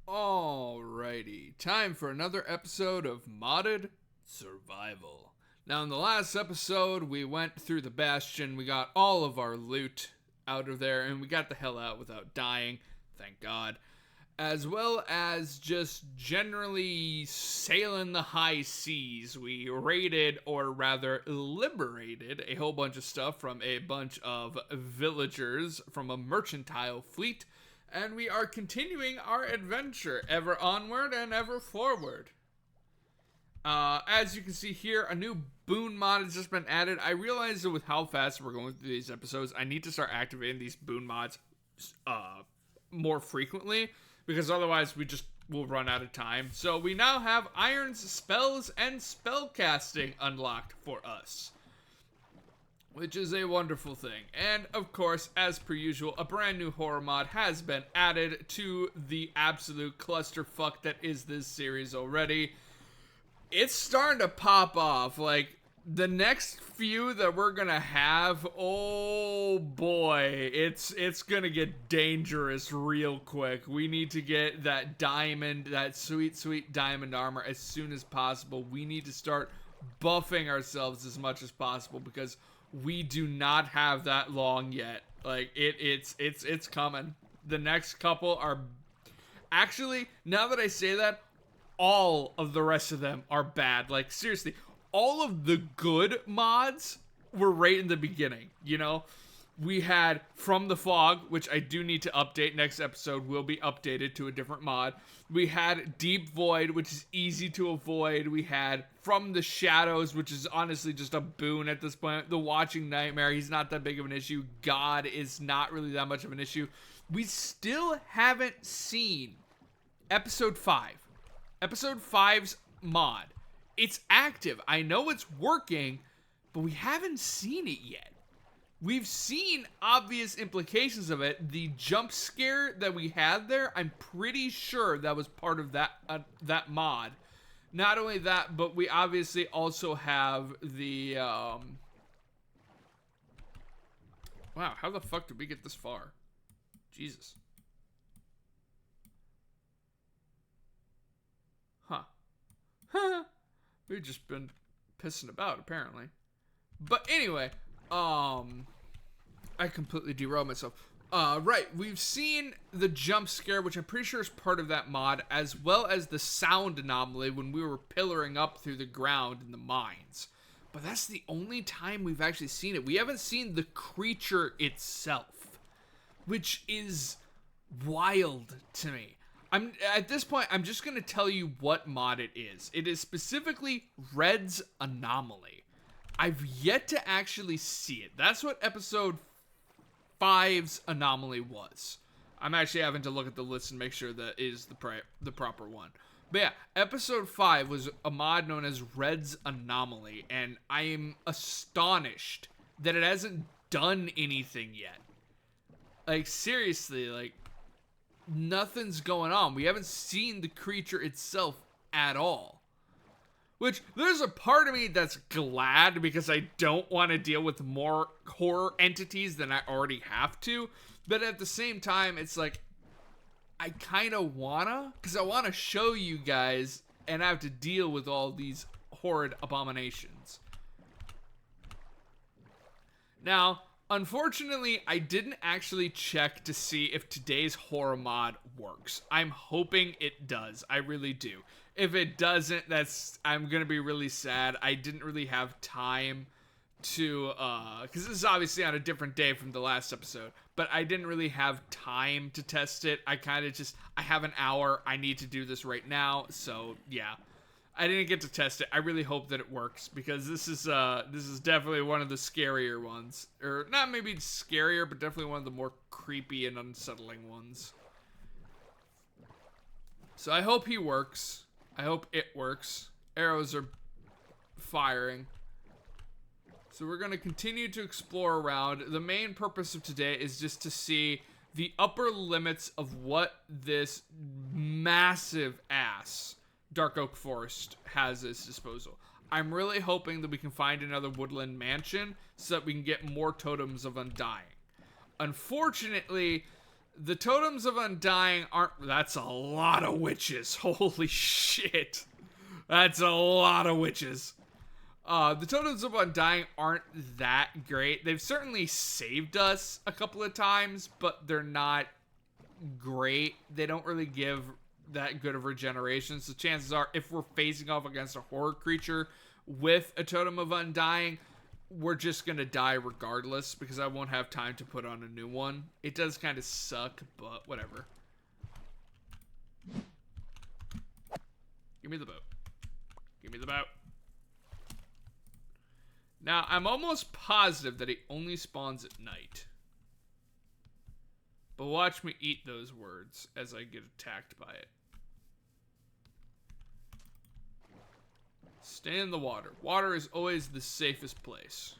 Alrighty, time for another episode of Modded Survival. Now, in the last episode, we went through the Bastion, we got all of our loot out of there, and we got the hell out without dying, thank God. As well as just generally sailing the high seas. We raided, or rather liberated, a whole bunch of stuff from a bunch of villagers from a mercantile fleet. And we are continuing our adventure, ever onward and ever forward. As you can see here, a new boon mod has just been added. I realize that with how fast we're going through these episodes, I need to start activating these boon mods more frequently, because otherwise we just will run out of time. So we now have Iron's spells and spellcasting unlocked for us, which is a wonderful thing. And of course, as per usual, a brand new horror mod has been added to the absolute clusterfuck that is this series already. It's starting to pop off. Like, the next few that we're gonna have, oh boy, it's gonna get dangerous real quick. We need to get that diamond, that sweet diamond armor as soon as possible. We need to start buffing ourselves as much as possible, because we do not have that long yet. Like, it's coming. The next couple are... Actually, now that I say that, all of the rest of them are bad. Like, seriously, all of the good mods were right in the beginning, you know? We had From the Fog, which I do need to update. Next episode will be updated to a different mod. We had Deep Void, which is easy to avoid. We had From the Shadows, which is honestly just a boon at this point. The Watching Nightmare, he's not that big of an issue. God is not really that much of an issue. We still haven't seen Episode 5. Episode 5's mod. It's active. I know it's working, but we haven't seen it yet. We've seen obvious implications of it. The jump scare that we had there, I'm pretty sure that was part of that mod. Not only that, but we obviously also have the... Wow, how the fuck did we get this far? Jesus. Huh. We've just been pissing about, apparently. But anyway... I completely derailed myself. Right, we've seen the jump scare, which I'm pretty sure is part of that mod, as well as the sound anomaly when we were pillaring up through the ground in the mines. But that's the only time we've actually seen it. We haven't seen the creature itself, which is wild to me. At this point, I'm just going to tell you what mod it is. It is specifically Red's Anomaly. I've yet to actually see it. That's what episode 5's anomaly was. I'm actually having to look at the list and make sure that is the proper one. But yeah, episode 5 was a mod known as Red's Anomaly, and I am astonished that it hasn't done anything yet. Like, seriously, like, nothing's going on. We haven't seen the creature itself at all. Which, there's a part of me that's glad, because I don't want to deal with more horror entities than I already have to. But at the same time, it's like, I kind of wanna, because I want to show you guys and have to deal with all these horrid abominations. Now, unfortunately, I didn't actually check to see if today's horror mod works. I'm hoping it does. I really do. If it doesn't, I'm gonna be really sad. I didn't really have time to, because this is obviously on a different day from the last episode, but I didn't really have time to test it. I kind of just, I have an hour, I need to do this right now, so yeah. I didn't get to test it. I really hope that it works, because this is definitely one of the scarier ones. Or, not maybe scarier, but definitely one of the more creepy and unsettling ones. So I hope he works. I hope it works. Arrows are firing. So we're going to continue to explore around. The main purpose of today is just to see the upper limits of what this massive ass Dark Oak Forest has at its disposal. I'm really hoping that we can find another woodland mansion so that we can get more totems of undying. Unfortunately, The Totems of Undying aren't... That's a lot of witches. Holy shit. That's a lot of witches. The Totems of Undying aren't that great. They've certainly saved us a couple of times, but they're not great. They don't really give that good of regeneration. So chances are, if we're facing off against a horror creature with a Totem of Undying, we're just gonna die regardless because I won't have time to put on a new one. It does kind of suck, but whatever. Give me the boat. Give me the boat. Now, I'm almost positive that he only spawns at night. But watch me eat those words as I get attacked by it. Stay in the water. Water is always the safest place.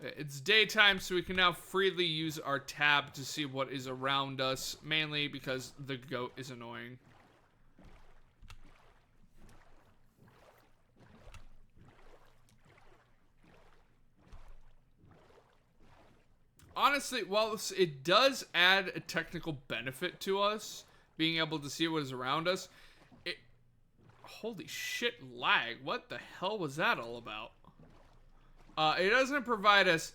It's daytime, so we can now freely use our tab to see what is around us, mainly because the goat is annoying. Honestly, while it does add a technical benefit to us, being able to see what is around us, holy shit, lag. What the hell was that all about? It doesn't provide us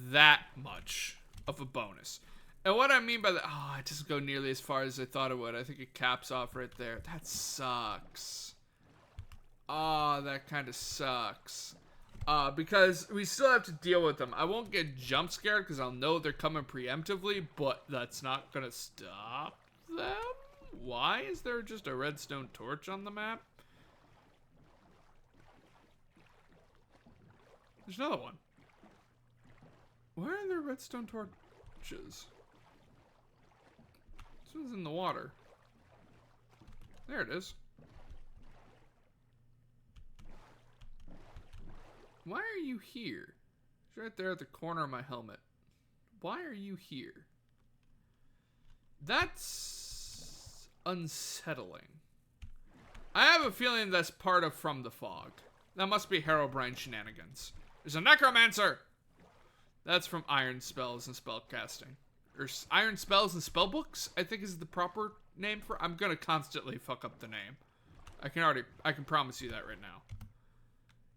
that much of a bonus. And what I mean by that, it doesn't go nearly as far as I thought it would. I think it caps off right there. That sucks. That kind of sucks. Because we still have to deal with them. I won't get jump scared because I'll know they're coming preemptively, but that's not gonna stop them? Why is there just a redstone torch on the map? There's another one. Why are there redstone torches? This one's in the water. There it is. Why are you here? It's right there at the corner of my helmet. Why are you here? That's unsettling. I have a feeling that's part of From the Fog. That must be Herobrine shenanigans. There's a necromancer! That's from Iron Spells and Spellcasting. Or Iron Spells and Spellbooks, I think is the proper name for... I'm gonna constantly fuck up the name. I can promise you that right now.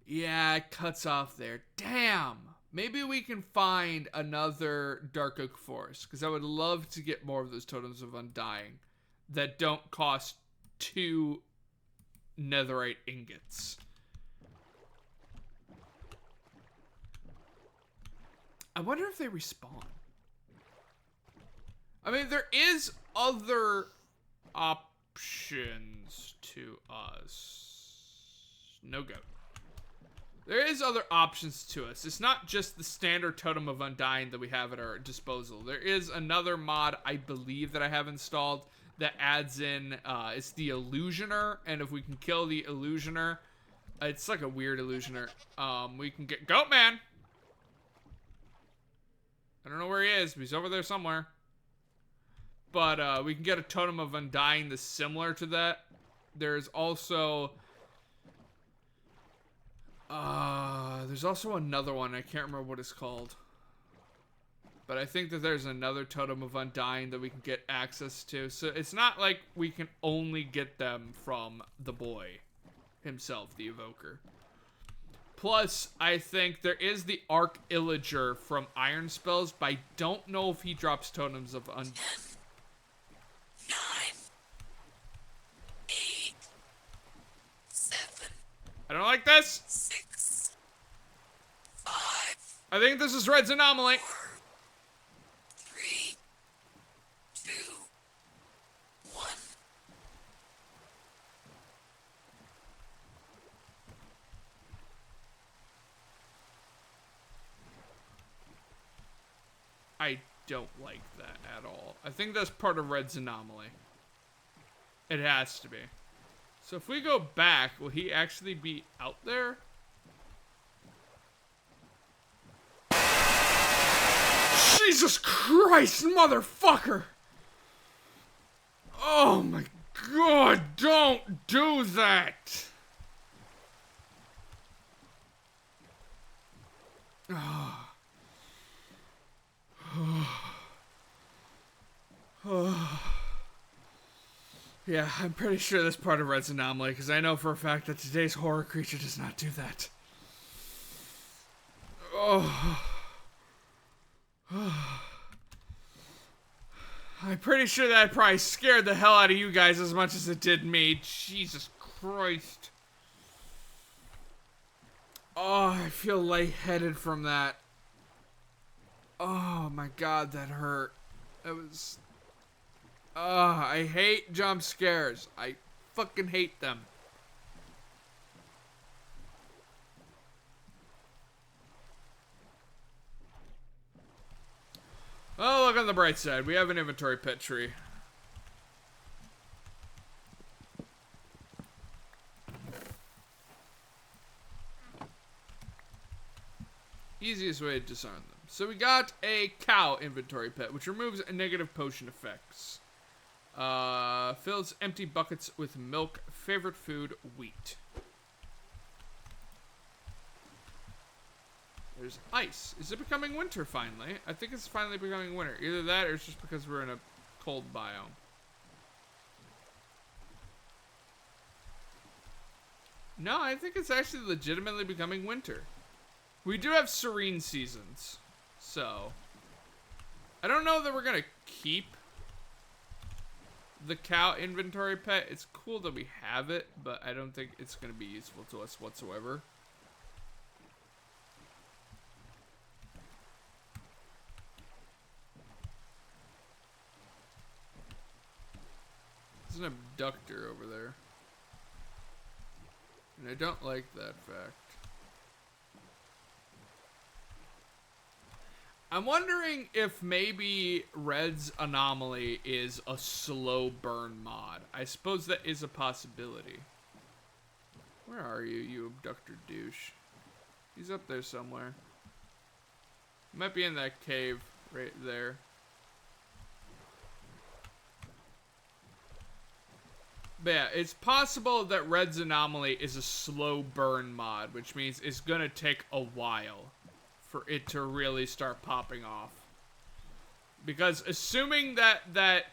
Yeah, it cuts off there. Damn! Maybe we can find another Dark Oak Forest, because I would love to get more of those Totems of Undying that don't cost 2 netherite ingots. I wonder if they respawn. I mean, there is other options to us. No go. There is other options to us. It's not just the standard Totem of Undying that we have at our disposal. There is another mod, I believe, that I have installed that adds in, it's the Illusioner, and if we can kill the Illusioner, it's like a weird Illusioner, we can get Goat Man! I don't know where he is, but he's over there somewhere. But, we can get a Totem of Undying that's similar to that. There's also... there's also another one. I can't remember what it's called. But I think that there's another Totem of Undying that we can get access to. So it's not like we can only get them from the boy himself, the Evoker. Plus, I think there is the Arc Illager from Iron Spells, but I don't know if he drops Totems of Undying. 9, 8, 7. I don't like this. 6, 5. I think this is Red's anomaly. 4, 3, 2, 1. I don't like that at all. I think that's part of Red's anomaly. It has to be. So if we go back, will he actually be out there? Jesus Christ, motherfucker! Oh my god, don't do that! Yeah, I'm pretty sure that's part of Red's anomaly, because I know for a fact that today's horror creature does not do that. Oh. I'm pretty sure that probably scared the hell out of you guys as much as it did me. Jesus Christ. Oh, I feel lightheaded from that. Oh my god, that hurt. It was... I hate jump scares. I fucking hate them. Oh, look on the bright side. We have an inventory pet tree. Easiest way to disarm them. So we got a cow inventory pet, which removes negative potion effects. Fills empty buckets with milk. Favorite food, wheat. There's ice. Is it becoming winter finally? I think it's finally becoming winter. Either that or it's just because we're in a cold biome. No, I think it's actually legitimately becoming winter. We do have serene seasons. So, I don't know that we're going to keep the cow inventory pet. It's cool that we have it, but I don't think it's going to be useful to us whatsoever. There's an abductor over there. And I don't like that fact. I'm wondering if maybe Red's anomaly is a slow burn mod. I suppose that is a possibility. Where are you, you abductor douche? He's up there somewhere. He might be in that cave right there. But yeah, it's possible that Red's anomaly is a slow burn mod, which means it's gonna take a while for it to really start popping off. Because assuming that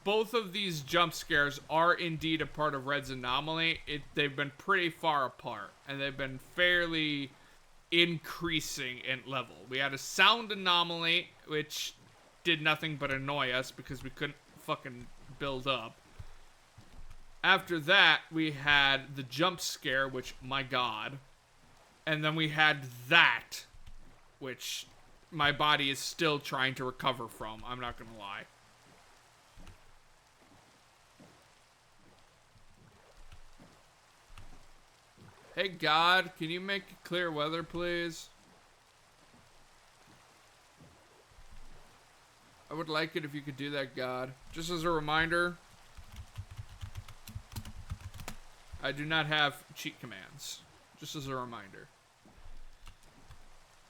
both of these jump scares are indeed a part of Red's anomaly, they've been pretty far apart, and they've been fairly increasing in level. We had a sound anomaly, which did nothing but annoy us because we couldn't fucking build up. After that, we had the jump scare, which, my god. And then we had that, which my body is still trying to recover from. I'm not gonna lie. Hey, God, can you make it clear weather, please? I would like it if you could do that, God. Just as a reminder, I do not have cheat commands. Just as a reminder.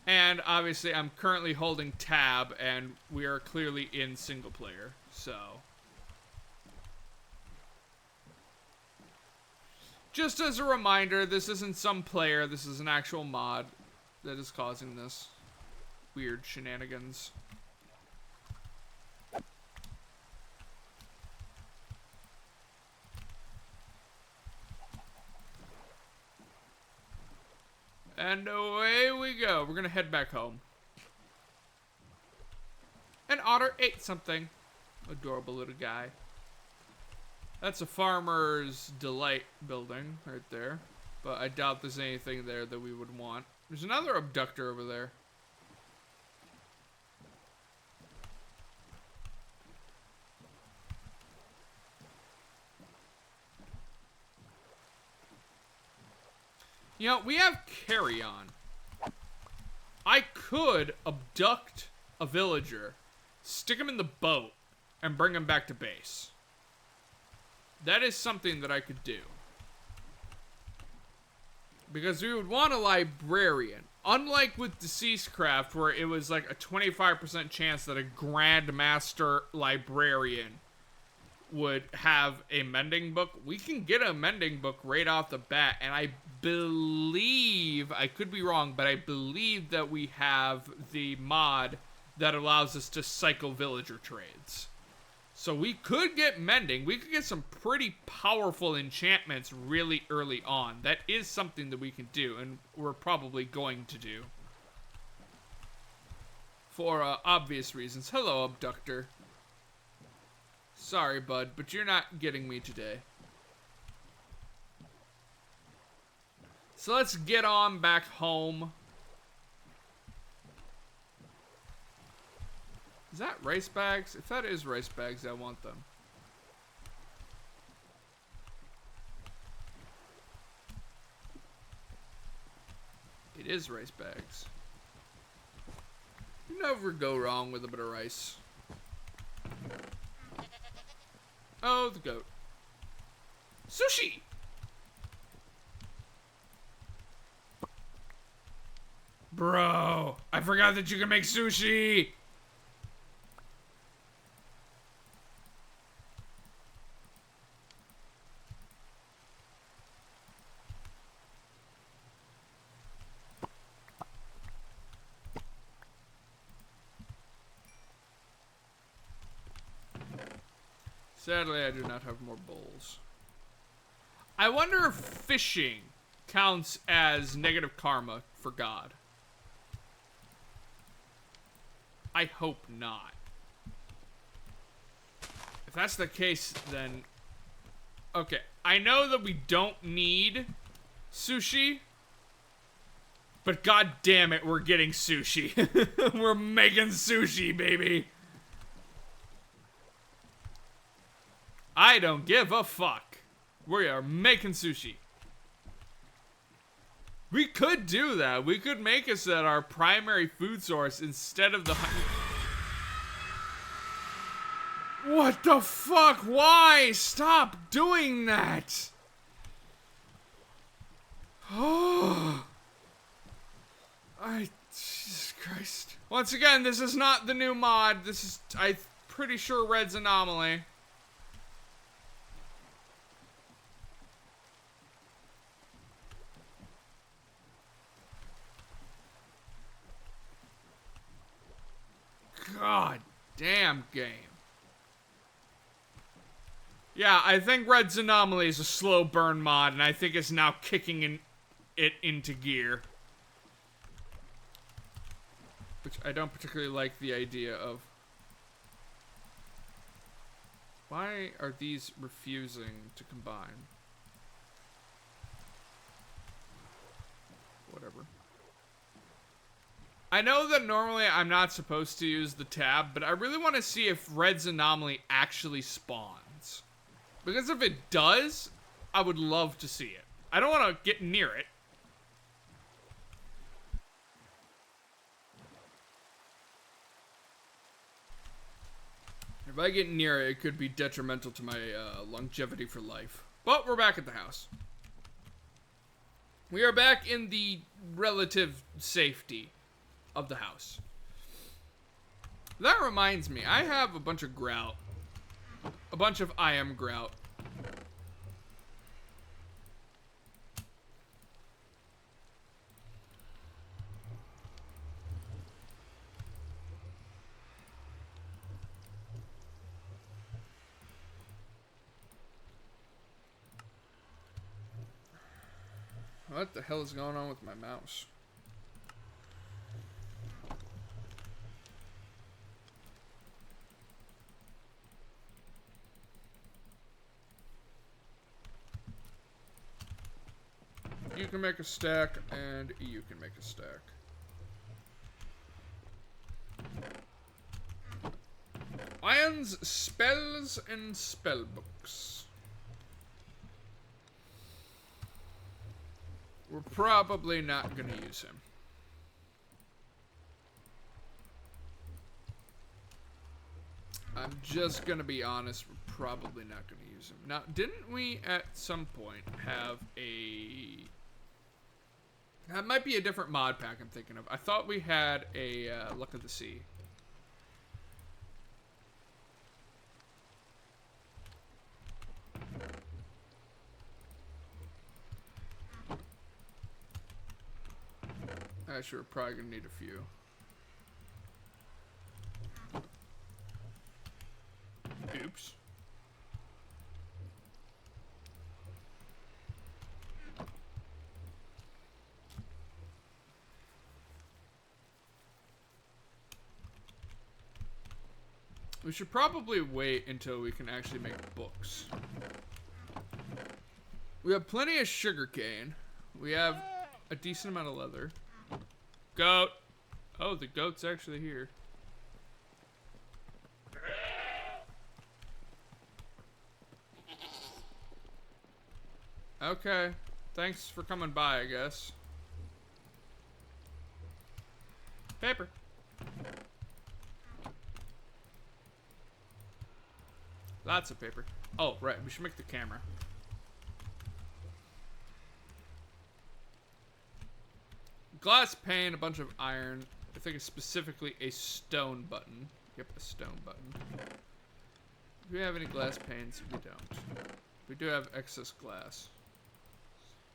And obviously I'm currently holding tab and we are clearly in single player, so. Just as a reminder, this isn't some player, this is an actual mod that is causing this weird shenanigans. And away we go. We're gonna head back home. And Otter ate something. Adorable little guy. That's a Farmer's Delight building right there. But I doubt there's anything there that we would want. There's another abductor over there. You know, we have carry-on. I could abduct a villager, stick him in the boat, and bring him back to base. That is something that I could do. Because we would want a librarian. Unlike with Deceased Craft, where it was like a 25% chance that a Grandmaster librarian would have a mending book. We can get a mending book right off the bat, and I believe, I could be wrong, but I believe that we have the mod that allows us to cycle villager trades. So we could get mending. We could get some pretty powerful enchantments really early on. That is something that we can do, and we're probably going to do. For obvious reasons. Hello, abductor. Sorry, bud, but you're not getting me today. So let's get on back home. Is that rice bags? If that is rice bags, I want them. It is rice bags. You never go wrong with a bit of rice. Oh, the goat. Sushi! Bro, I forgot that you can make sushi! Sadly, I do not have more bowls. I wonder if fishing counts as negative karma for God. I hope not. If that's the case, then... Okay, I know that we don't need sushi, but god damn it, we're getting sushi. We're making sushi, baby. I don't give a fuck. We are making sushi. We could do that. We could make us that our primary food source instead of the... What the fuck? Why? Stop doing that. Oh. Jesus Christ. Once again, this is not the new mod. This is, I'm pretty sure, Red's Anomaly. God damn game. Yeah, I think Red's Anomaly is a slow burn mod, and I think it's now kicking it into gear. Which I don't particularly like the idea of. Why are these refusing to combine? Whatever. I know that normally I'm not supposed to use the tab, but I really want to see if Red's Anomaly actually spawns. Because if it does, I would love to see it. I don't want to get near it. If I get near it, it could be detrimental to my longevity for life. But we're back at the house. We are back in the relative safety of the house. That reminds me, I have a bunch of grout. A bunch of I am grout. What the hell is going on with my mouse? You can make a stack, and you can make a stack. Iron's spells and spell books. We're probably not gonna use him. I'm just gonna be honest, we're probably not gonna use him. Now, didn't we at some point have a... That might be a different mod pack I'm thinking of. I thought we had a Luck of the Sea. Actually, we're probably gonna need a few. Oops. We should probably wait until we can actually make books. We have plenty of sugarcane. We have a decent amount of leather. Goat. Oh, the goat's actually here. Okay. Thanks for coming by, I guess. Paper. Lots of paper. Oh, right. We should make the camera. Glass pane, a bunch of iron. I think it's specifically a stone button. Yep, a stone button. Do we have any glass panes? We don't. We do have excess glass.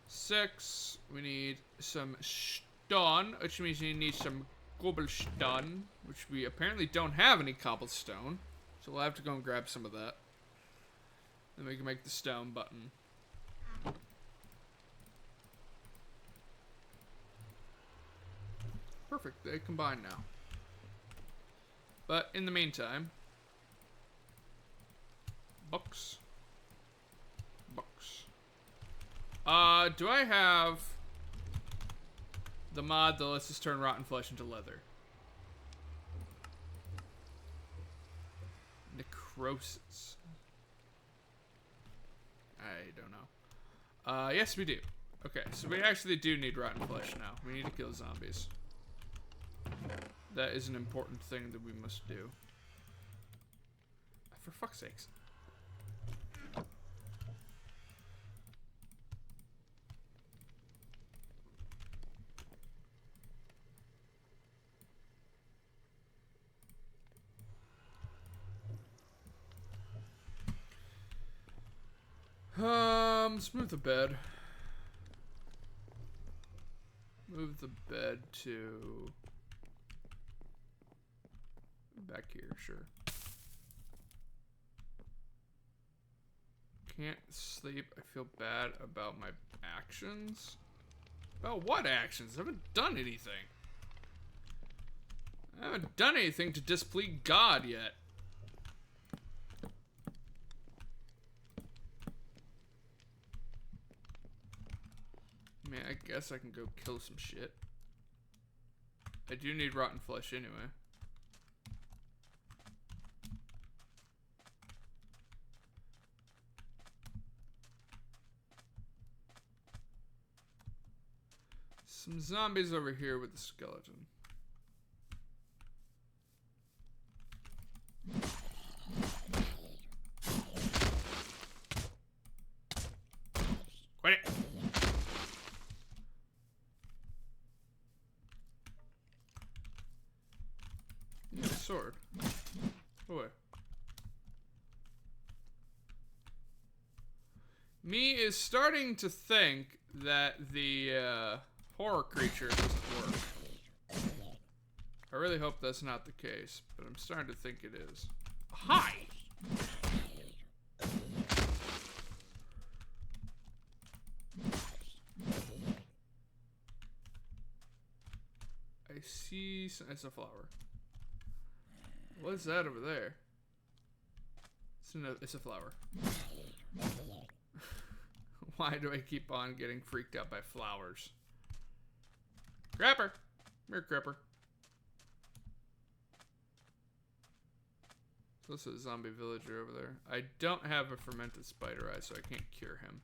6. We need some stone, which means we need some cobblestone, which we apparently don't have any cobblestone. So we'll have to go and grab some of that. Then we can make the stone button. Perfect, they combine now. But in the meantime, books. Books. Do I have the mod that lets us turn rotten flesh into leather? Necrosis. I don't know. Yes, we do. Okay, so we actually do need rotten flesh now. We need to kill zombies. That is an important thing that we must do. For fuck's sakes. Let's move the bed. Move the bed to back here, sure. Can't sleep. I feel bad about my actions. About what actions? I haven't done anything. I haven't done anything to displease God yet. I mean, I guess I can go kill some shit. I do need rotten flesh anyway. Some zombies over here with the skeleton. Quit it! Yeah, sword. Boy. Me is starting to think that the horror creature doesn't work. I really hope that's not the case, but I'm starting to think it is. Hi! I see some, it's a flower. What is that over there? It's a flower. Why do I keep on getting freaked out by flowers? Crapper! Come here, Crapper. So this is a zombie villager over there. I don't have a fermented spider eye, so I can't cure him.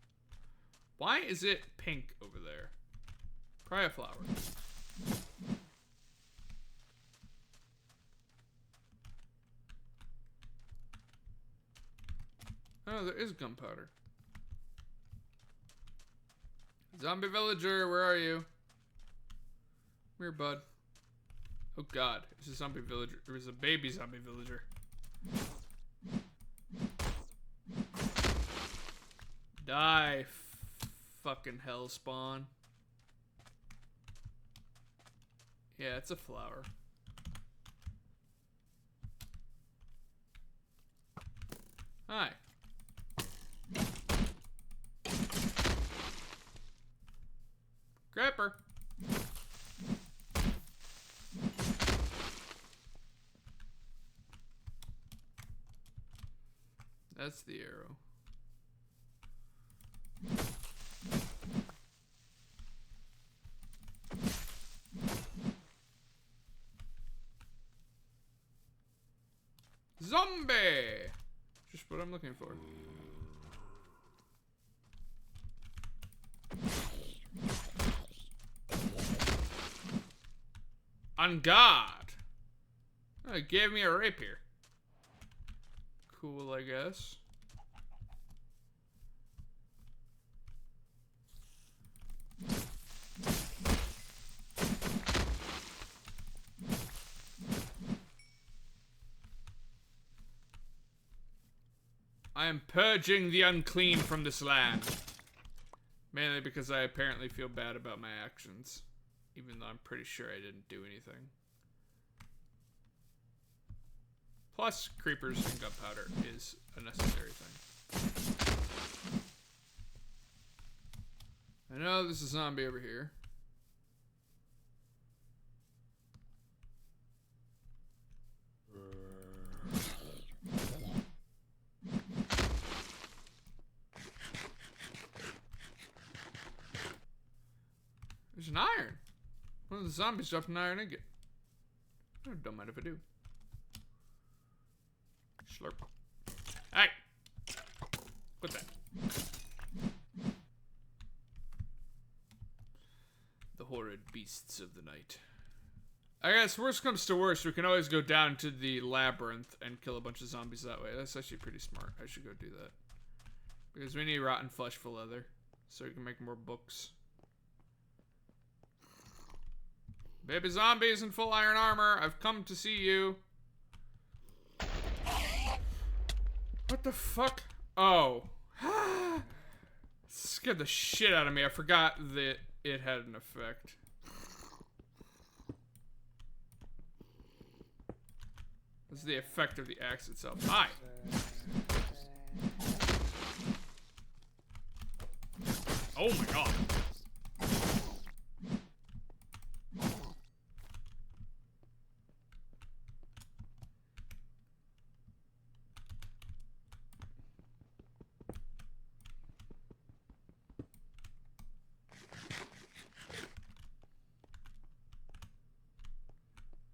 Why is it pink over there? Probably a flower. Oh, there is gunpowder. Zombie villager, where are you? Come here, bud. Oh god, it's a zombie villager. It was a baby zombie villager. Die, fucking hell spawn. Yeah, it's a flower. Hi. Crapper. That's the arrow. Zombie! Just what I'm looking for. On guard! Oh, it gave me a rapier. Cool, I guess. I am purging the unclean from this land. Mainly because I apparently feel bad about my actions. Even though I'm pretty sure I didn't do anything. Plus, creepers and gunpowder is a necessary thing. I know there's a zombie over here. There's an iron. One of the zombies dropped an iron ingot. I don't mind if I do. Slurp. Hey! Quit that. The horrid beasts of the night. I guess worst comes to worst, we can always go down to the labyrinth and kill a bunch of zombies that way. That's actually pretty smart. I should go do that. Because we need rotten flesh for leather. So we can make more books. Baby zombies in full iron armor, I've come to see you. What the fuck? Oh. Scared the shit out of me. I forgot that it had an effect. This is the effect of the axe itself. Hi. Oh my god.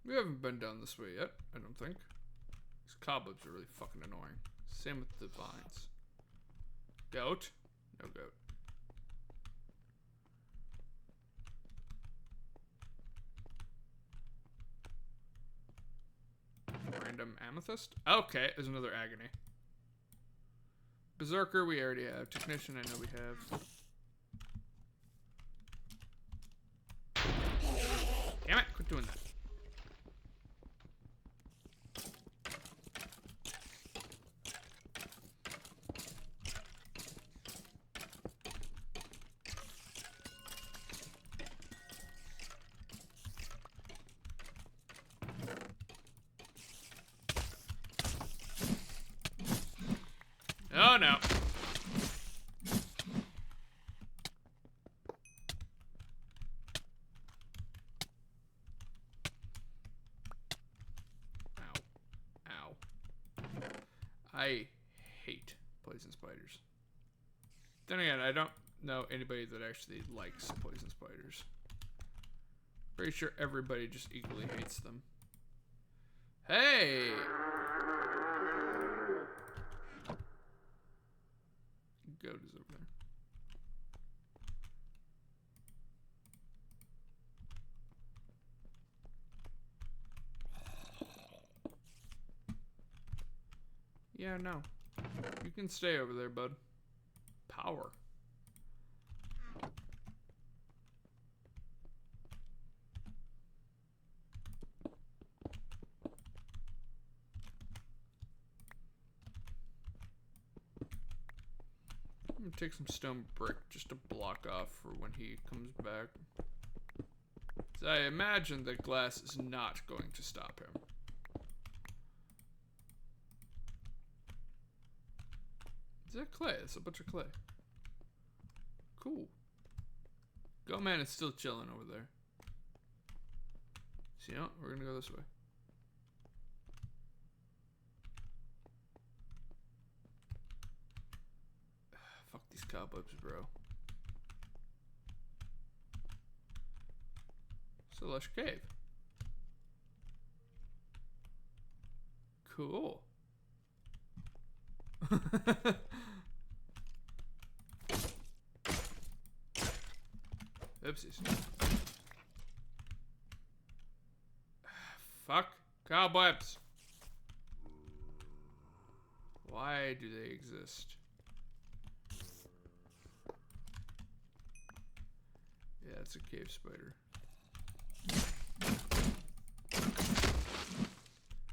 We haven't been down this way yet, I don't think. These cobwebs are really fucking annoying. Same with the vines. Goat? No goat. Random amethyst? Okay, there's another agony. Berserker, we already have. Technician, I know we have. Damn it, quit doing that. Oh no. Ow. Ow. I hate poison spiders. Then again, I don't know anybody that actually likes poison spiders. Pretty sure everybody just equally hates them. Hey! Goat is over there. Yeah, no. You can stay over there, bud. Power. I'm gonna take some stone brick just to block off for when he comes back. So I imagine that glass is not going to stop him. Is that clay? That's a bunch of clay. Cool. Go man is still chilling over there. So you know, we're gonna go this way. cobwebs, bro. It's a lush cave. Cool. Oopsies. Fuck cobwebs. Why do they exist? Yeah, it's a cave spider.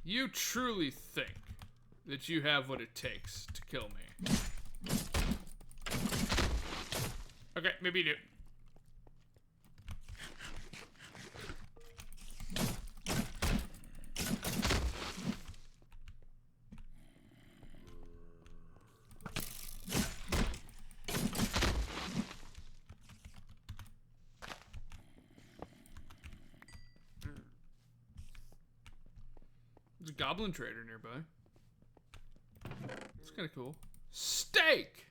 You truly think that you have what it takes to kill me? Okay, maybe you do. There's a goblin trader nearby. It's kind of cool. Steak!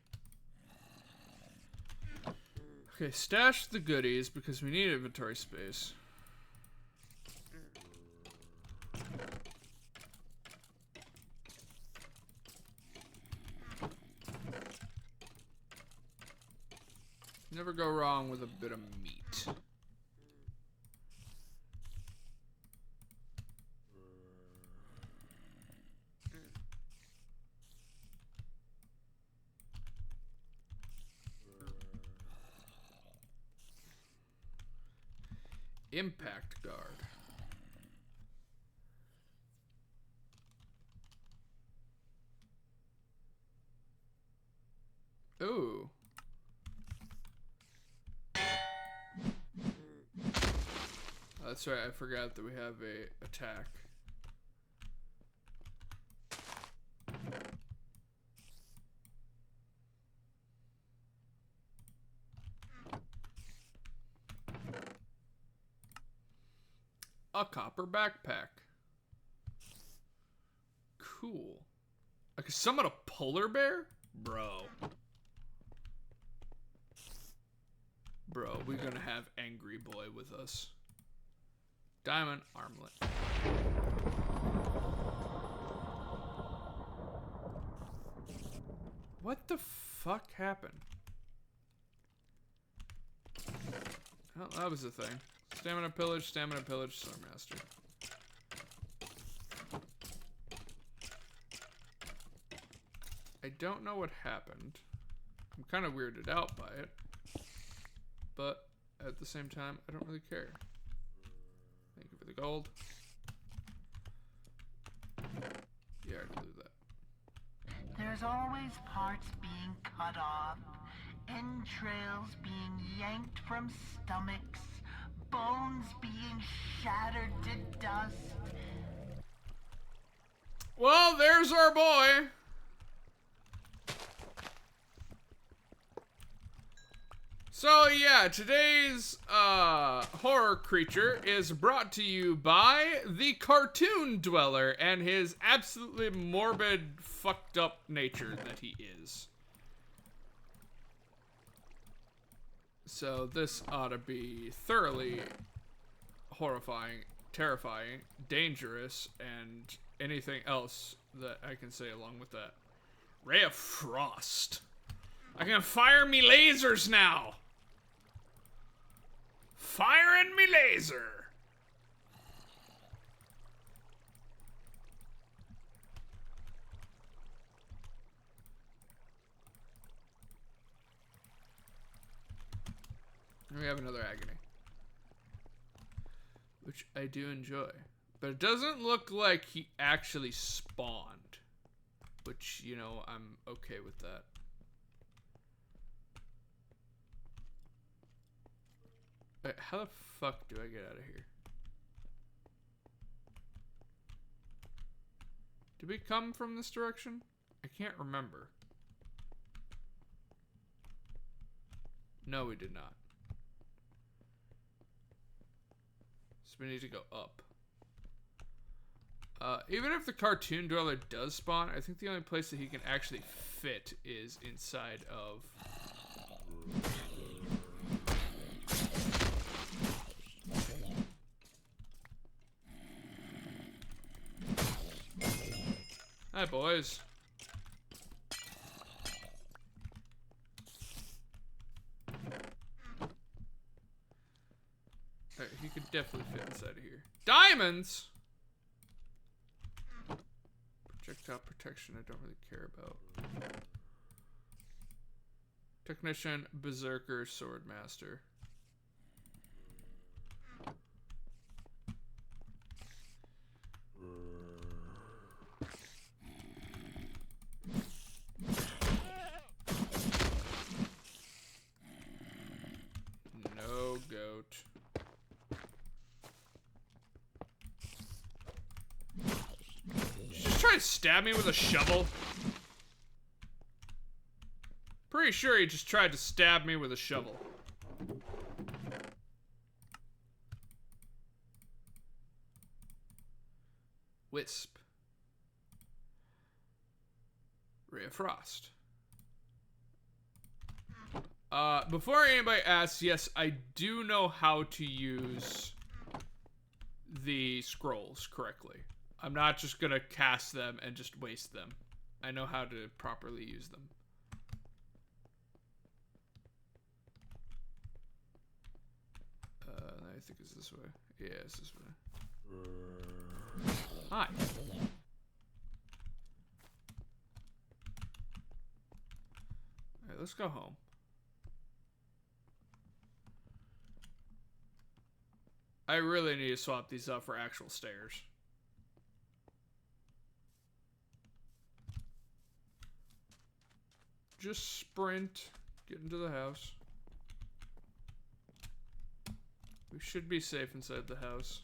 Okay, stash the goodies because we need inventory space. Never go wrong with a bit of meat. Impact guard. Ooh. That's right, I forgot that we have a attack. A copper backpack. Cool. I could summon a polar bear? Bro. Bro, we're gonna have Angry Boy with us. Diamond armlet. What the fuck happened? Oh, that was the thing. Stamina pillage, Swordmaster. I don't know what happened. I'm kind of weirded out by it. But at the same time, I don't really care. Thank you for the gold. Yeah, I can do that. There's always parts being cut off, entrails being yanked from stomachs, bones being shattered to dust. Well, there's our boy. So yeah, today's horror creature is brought to you by the Cartoon Dweller and his absolutely morbid, fucked up nature that he is. So this ought to be thoroughly horrifying, terrifying, dangerous, and anything else that I can say along with that. Ray of Frost. I can fire me lasers now. Firing me laser. We have another agony, which I do enjoy, but it doesn't look like he actually spawned, which, you know, I'm okay with that. Wait, how the fuck do I get out of here? Did we come from this direction? I can't remember. No, we did not. So we need to go up. Even if the Cartoon Dweller does spawn, I think the only place that he can actually fit is inside of Hi, boys. Alright, he could definitely fit inside of here. Diamonds! Projectile protection, I don't really care about. Technician, Berserker, Swordmaster. No goat. Just try to stab me with a shovel. Pretty sure he just tried to stab me with a shovel. Wisp. Ray of Frost. Before anybody asks, yes, I do know how to use the scrolls correctly. I'm not just gonna cast them and just waste them. I know how to properly use them. I think it's this way. Yeah, it's this way. Hi. Alright, let's go home. I really need to swap these out for actual stairs. Just sprint, get into the house. We should be safe inside the house.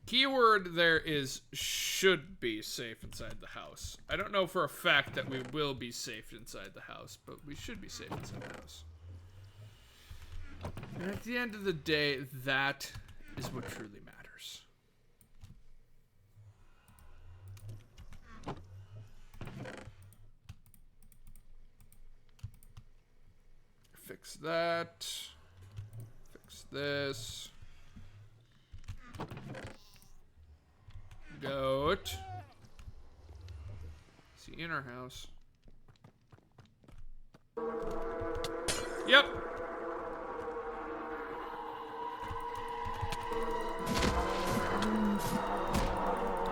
Keyword there is should be safe inside the house. I don't know for a fact that we will be safe inside the house, but we should be safe inside the house. And at the end of the day, that is what truly matters. Fix that. Fix this. Goat. Is he in our house? Yep.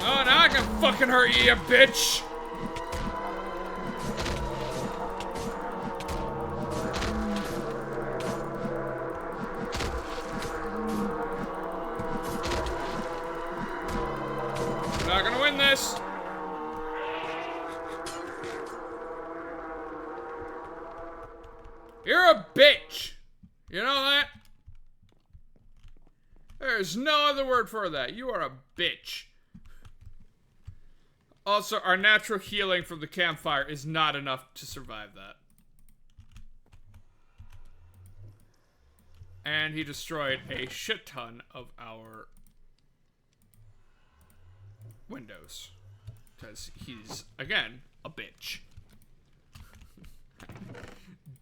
Oh, now I can fucking hurt you, you bitch! We're not gonna win this! You're a bitch! You know that? There's no other word for that. You are a bitch. Also, our natural healing from the campfire is not enough to survive that. And he destroyed a shit ton of our windows. Because he's, again, a bitch.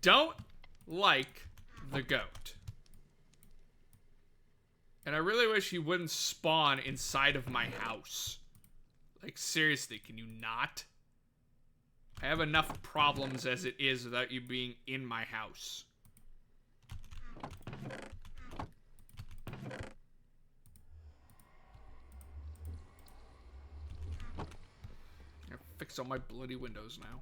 Don't like the goat. And I really wish he wouldn't spawn inside of my house. Like, seriously, can you not? I have enough problems as it is without you being in my house. I'll fix all my bloody windows now.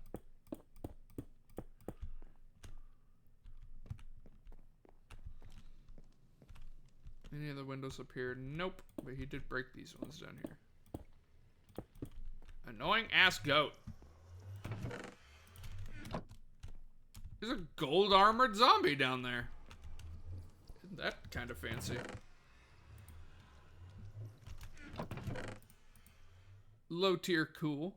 Any other windows up here? Nope. But he did break these ones down here. Annoying ass goat. There's a gold armored zombie down there. Isn't that kind of fancy? Low tier cool.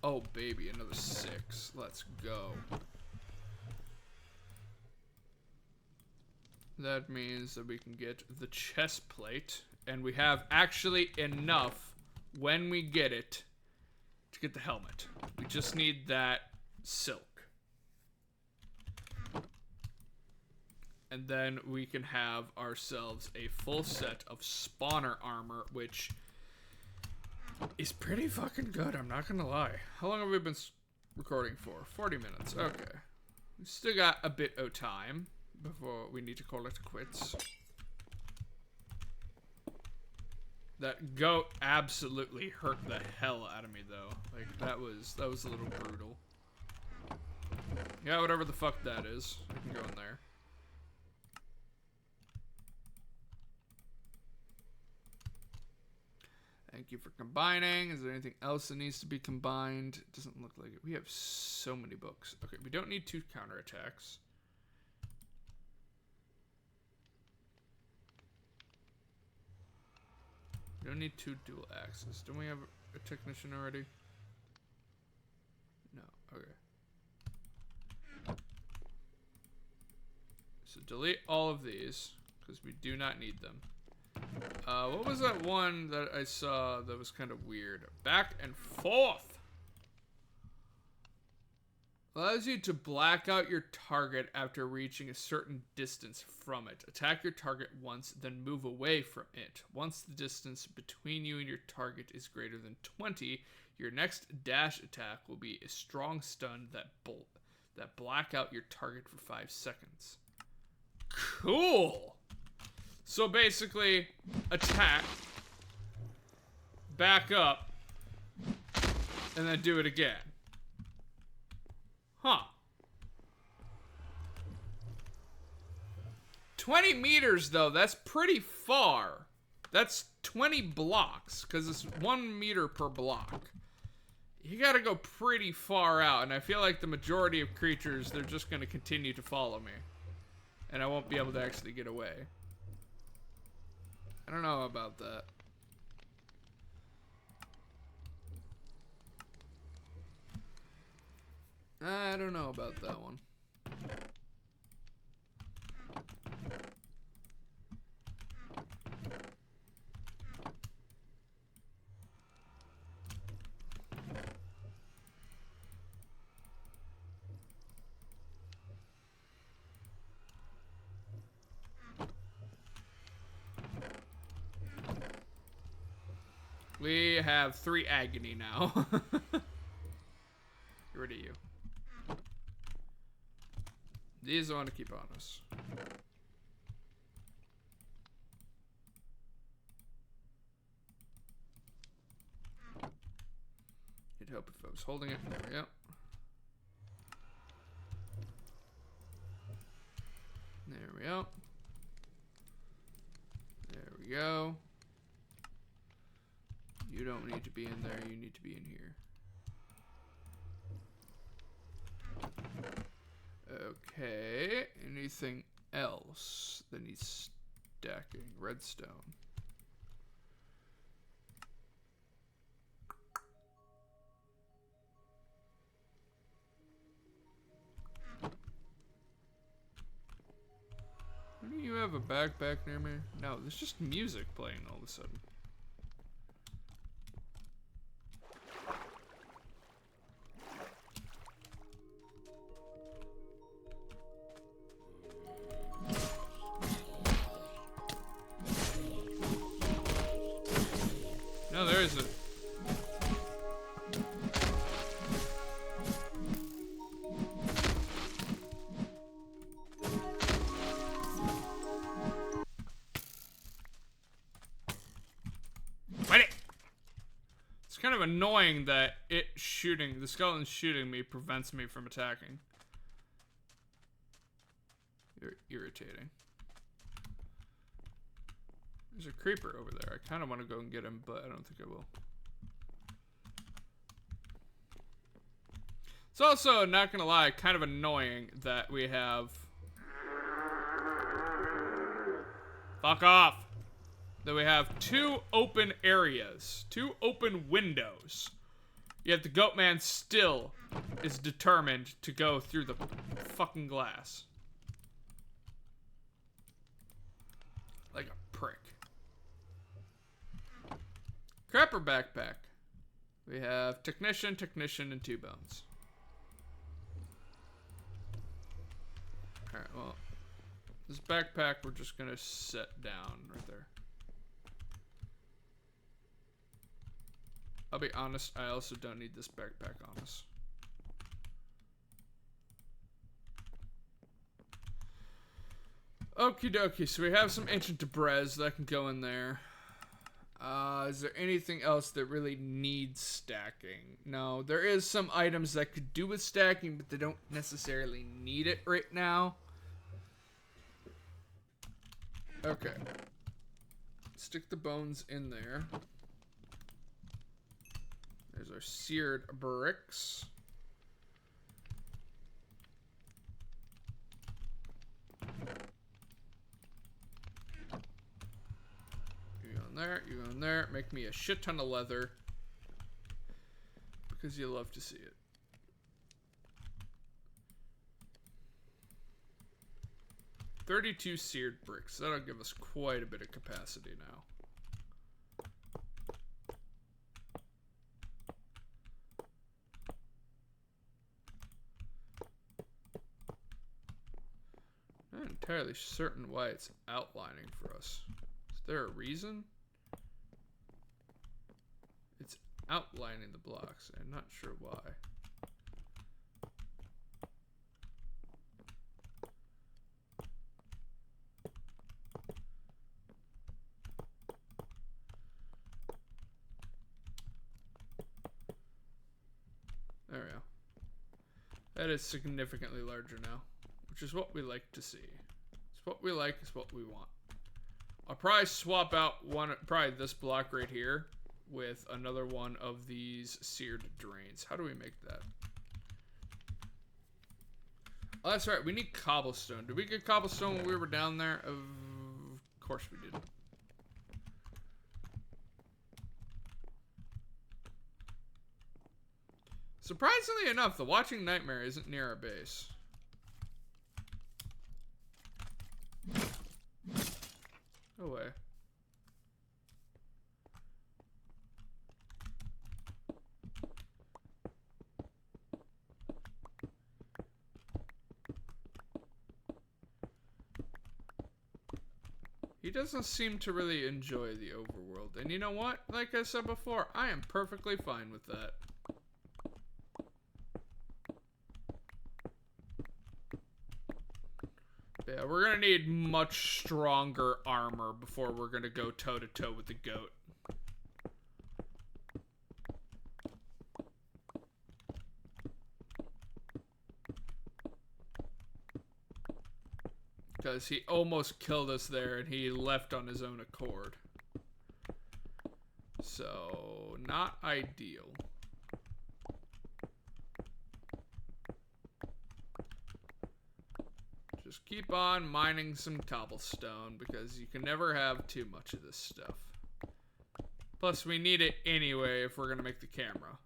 Oh baby, another 6. Let's go. That means that we can get the chest plate, and we have actually enough when we get it to get the helmet. We just need that silk. And then we can have ourselves a full set of spawner armor, which is pretty fucking good, I'm not gonna lie. How long have we been recording for? 40 minutes, okay. We still got a bit of time before we need to call it quits. That goat absolutely hurt the hell out of me, though. Like, that was a little brutal. Yeah, whatever the fuck that is. I can go in there. Thank you for combining. Is there anything else that needs to be combined? It doesn't look like it. We have so many books. Okay, we don't need 2 counterattacks. We don't need 2 dual axes. Don't we have a technician already? No. Okay. So delete all of these, because we do not need them. What was that one that I saw that was kind of weird? Back and forth! Allows you to black out your target after reaching a certain distance from it. Attack your target once, then move away from it. Once the distance between you and your target is greater than 20, your next dash attack will be a strong stun that black out your target for 5 seconds. Cool! So basically, attack, back up, and then do it again. Huh. 20 meters, though, that's pretty far. That's 20 blocks, because it's 1 meter per block. You gotta go pretty far out, and I feel like the majority of creatures, they're just gonna continue to follow me. And I won't be able to actually get away. I don't know about that. I don't know about that one. We have 3 agony now. Get rid of you. These I want to keep on us. It'd help if I was holding it. There we go. There we go. There we go. You don't need to be in there, you need to be in here. Okay, anything else that needs stacking? Redstone. Do you have a backpack near me? No, there's just music playing all of a sudden. No, there isn't. Wait it! It's kind of annoying that the skeleton shooting me prevents me from attacking. You're irritating. There's a creeper over there. I kind of want to go and get him, but I don't think I will. It's also, not gonna lie, kind of annoying that we have... Fuck off! That we have 2 open areas. 2 open windows. Yet the goat man still is determined to go through the fucking glass. like a prick. Crapper backpack. We have technician, and 2 bones. Alright, well, this backpack we're just gonna set down right there. I'll be honest, I also don't need this backpack on us. Okie dokie, so we have some ancient debris that can go in there. Is there anything else that really needs stacking? No, there is some items that could do with stacking, but they don't necessarily need it right now. Okay. Stick the bones in there. There's our seared bricks. There, you go in there. Make me a shit ton of leather because you love to see it. $32 seared bricks. That'll give us quite a bit of capacity now. Not entirely certain why it's outlining for us. Is there a reason? It's outlining the blocks. I'm not sure why. There we go. That is significantly larger now, which is what we like to see. It's what we like, it's what we want. I'll probably swap out probably this block right here with another one of these seared drains. How do we make that? Oh, that's right. We need cobblestone. Did we get cobblestone when we were down there? Of course we did. Surprisingly enough, the Watching Nightmare isn't near our base. No way. He doesn't seem to really enjoy the overworld. And you know what? Like I said before, I am perfectly fine with that. Yeah, we're gonna need much stronger armor before we're gonna go toe-to-toe with the goat. Because he almost killed us there and he left on his own accord. So, not ideal. Just keep on mining some cobblestone because you can never have too much of this stuff. Plus, we need it anyway if we're going to make the camera.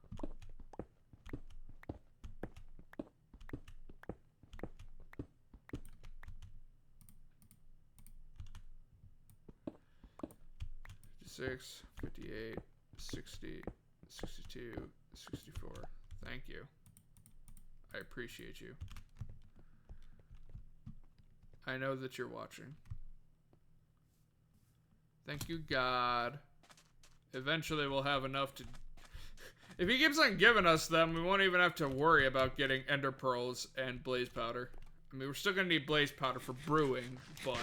$56, $58, $60, $62, $64. Thank you. I appreciate you. I know that you're watching. Thank you, God. Eventually we'll have enough to... If he keeps on giving us them, we won't even have to worry about getting ender pearls and blaze powder. I mean, we're still gonna need blaze powder for brewing, but...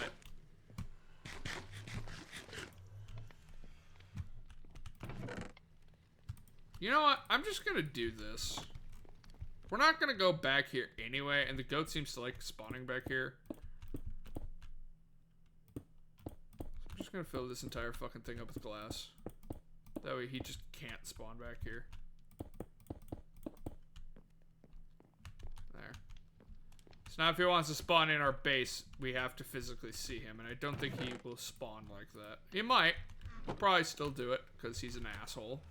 You know what? I'm just gonna do this. We're not gonna go back here anyway, and the goat seems to like spawning back here. I'm just gonna fill this entire fucking thing up with glass. That way he just can't spawn back here. There. So now if he wants to spawn in our base, we have to physically see him, and I don't think he will spawn like that. He might. He'll probably still do it, because he's an asshole.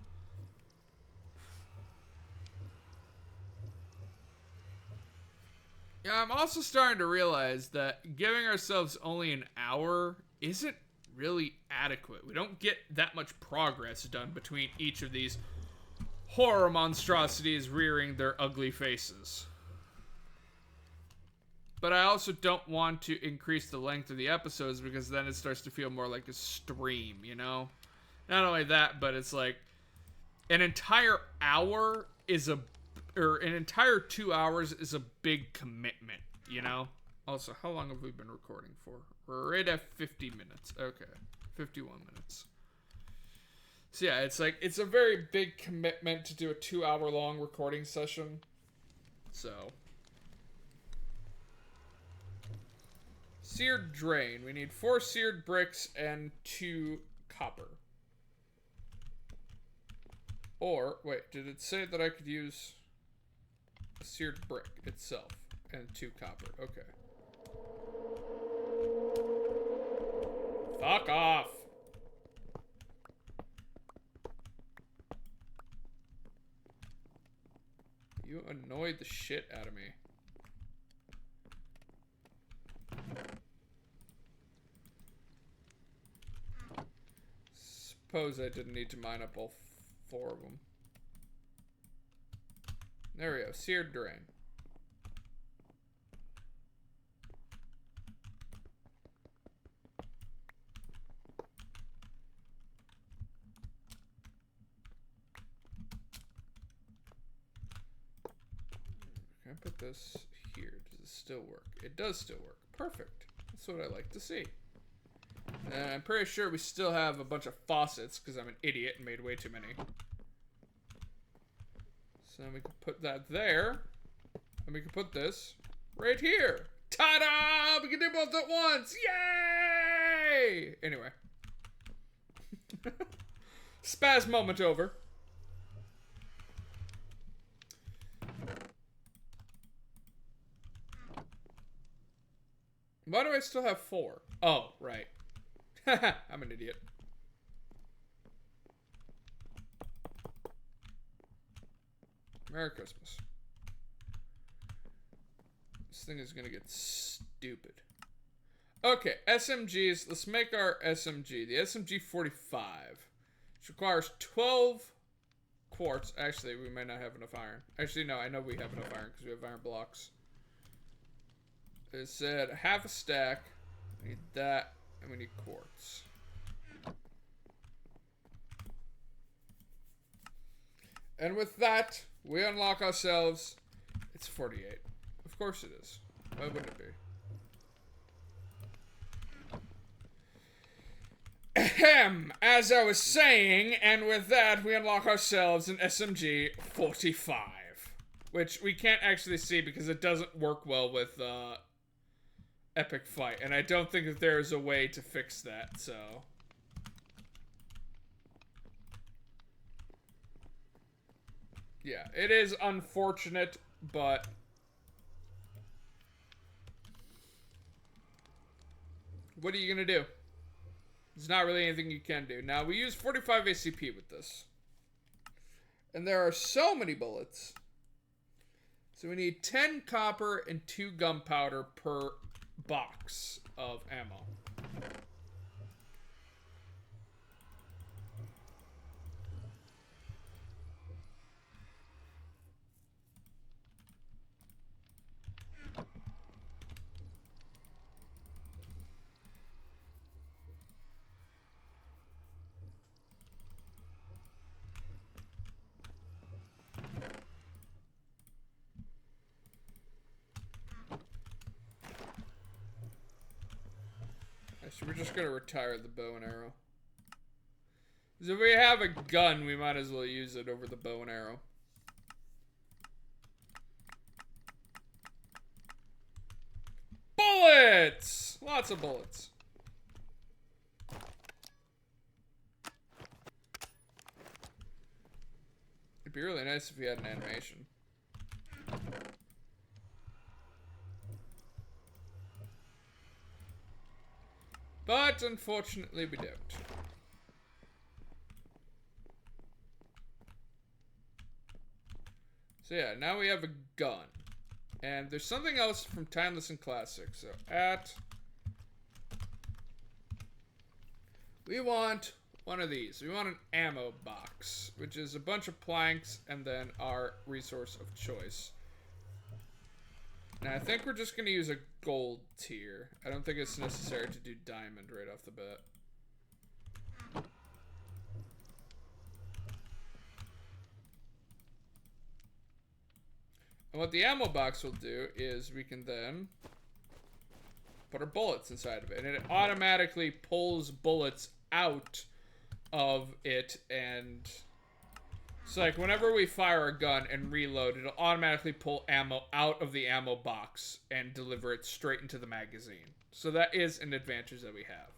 Yeah, I'm also starting to realize that giving ourselves only an hour isn't really adequate. We don't get that much progress done between each of these horror monstrosities rearing their ugly faces. But I also don't want to increase the length of the episodes because then it starts to feel more like a stream, you know? Not only that, but it's like an entire hour is an entire 2 hours is a big commitment, you know? Also, how long have we been recording for? We're right at 50 minutes. Okay. 51 minutes. So yeah, it's like, it's a very big commitment to do a 2 hour long recording session. So. Seared drain. We need 4 seared bricks and 2 copper. Or, wait, did it say that I could use a seared brick itself and 2 copper? Okay. Fuck off! You annoyed the shit out of me. Suppose I didn't need to mine up all 4 of them. There we go. Seared drain. Can I put this here? Does it still work? It does still work. Perfect. That's what I like to see. And I'm pretty sure we still have a bunch of faucets because I'm an idiot and made way too many. So we can put that there. And we can put this right here. Ta-da! We can do both at once! Yay! Anyway. Spaz moment over. Why do I still have 4? Oh, right. I'm an idiot. Merry Christmas. This thing is gonna get stupid. Okay, SMGs. Let's make our SMG. The SMG 45. Which requires 12 quartz. Actually, we might not have enough iron. Actually, no, I know we have enough iron because we have iron blocks. It said half a stack. We need that. And we need quartz. And with that, we unlock ourselves. It's 48. Of course it is. Why wouldn't it be? Ahem. As I was saying, and with that, we unlock ourselves an SMG 45. Which we can't actually see because it doesn't work well with, Epic Fight, and I don't think that there is a way to fix that, so. Yeah, it is unfortunate, but what are you gonna do? There's not really anything you can do. Now, we use 45 ACP with this. And there are so many bullets. So we need 10 copper and 2 gunpowder per box of ammo. Actually, we're just gonna retire the bow and arrow. Because if we have a gun, we might as well use it over the bow and arrow. Bullets! Lots of bullets. It'd be really nice if we had an animation. But unfortunately we don't. So yeah, now we have a gun. And there's something else from Timeless and Classic. So at We want one of these. We want an ammo box, which is a bunch of planks and then our resource of choice. Now, I think we're just going to use a gold tier. I don't think it's necessary to do diamond right off the bat. And what the ammo box will do is we can then put our bullets inside of it. And it automatically pulls bullets out of it. And it's like whenever we fire a gun and reload, it'll automatically pull ammo out of the ammo box and deliver it straight into the magazine. So that is an advantage that we have.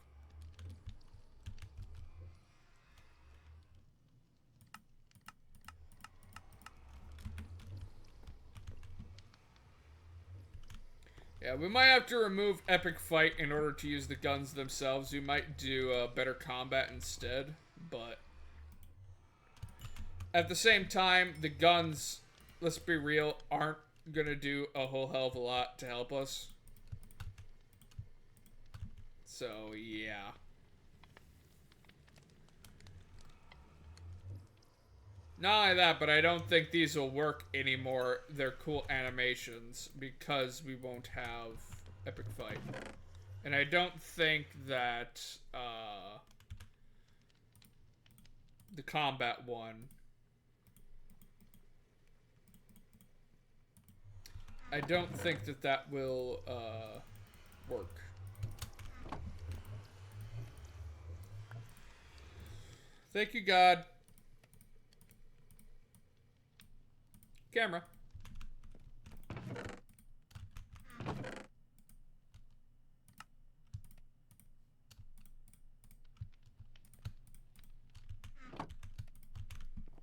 Yeah, we might have to remove Epic Fight in order to use the guns themselves. We might do better combat instead, but at the same time, the guns, let's be real, aren't gonna do a whole hell of a lot to help us. So, yeah. Not only that, but I don't think these will work anymore. They're cool animations because we won't have Epic Fight. And I don't think that the combat one, I don't think that that will work. Thank you, God. Camera.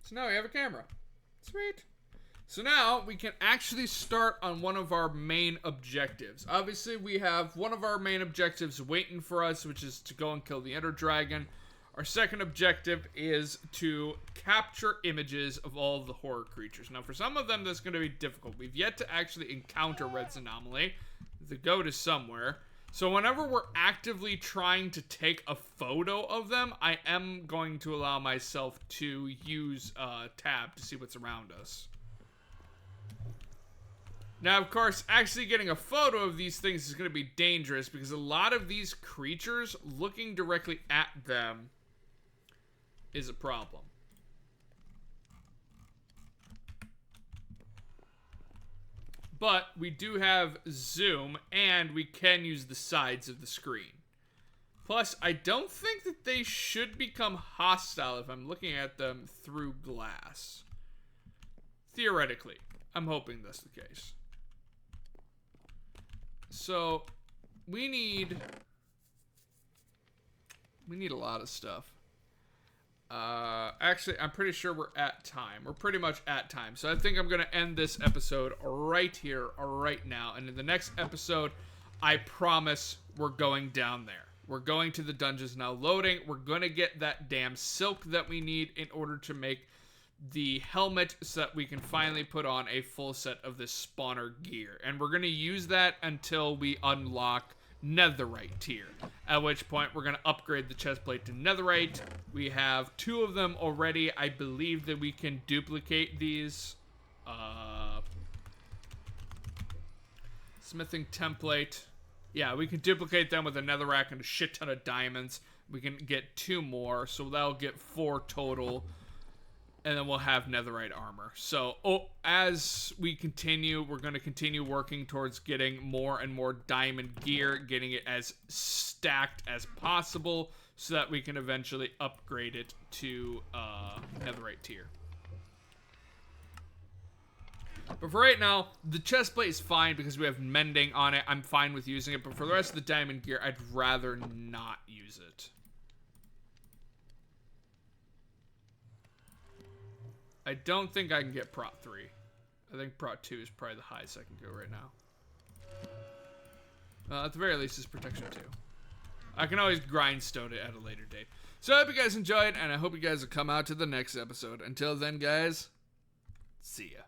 So now we have a camera. Sweet. So now we can actually start on one of our main objectives. Obviously, we have one of our main objectives waiting for us, which is to go and kill the Ender Dragon. Our second objective is to capture images of all of the horror creatures. Now, for some of them, that's going to be difficult. We've yet to actually encounter Red's Anomaly. The goat is somewhere. So whenever we're actively trying to take a photo of them, I am going to allow myself to use tab to see what's around us. Now, of course, actually getting a photo of these things is going to be dangerous because a lot of these creatures, looking directly at them is a problem. But we do have zoom, and we can use the sides of the screen. Plus, I don't think that they should become hostile if I'm looking at them through glass. Theoretically, I'm hoping that's the case. So, we need a lot of stuff. Actually, I'm pretty sure we're at time. We're pretty much at time. So I think I'm going to end this episode right here, right now. And in the next episode, I promise we're going down there. We're going to the dungeons now loading. We're going to get that damn silk that we need in order to make the helmet so that we can finally put on a full set of this spawner gear. And we're going to use that until we unlock netherite tier, at which point we're going to upgrade the chestplate to netherite. We have 2 of them already. I believe that we can duplicate these. Smithing template. Yeah, we can duplicate them with a netherrack and a shit ton of diamonds. We can get 2 more, so that'll get 4 total. And then we'll have netherite armor. So, as we continue, we're going to continue working towards getting more and more diamond gear, getting it as stacked as possible, so that we can eventually upgrade it to netherite tier. But for right now, the chestplate is fine because we have mending on it. I'm fine with using it, but for the rest of the diamond gear, I'd rather not use it. I don't think I can get Prot 3. I think Prot 2 is probably the highest I can go right now. At the very least, it's Protection 2. I can always grindstone it at a later date. So I hope you guys enjoyed, and I hope you guys will come out to the next episode. Until then, guys, see ya.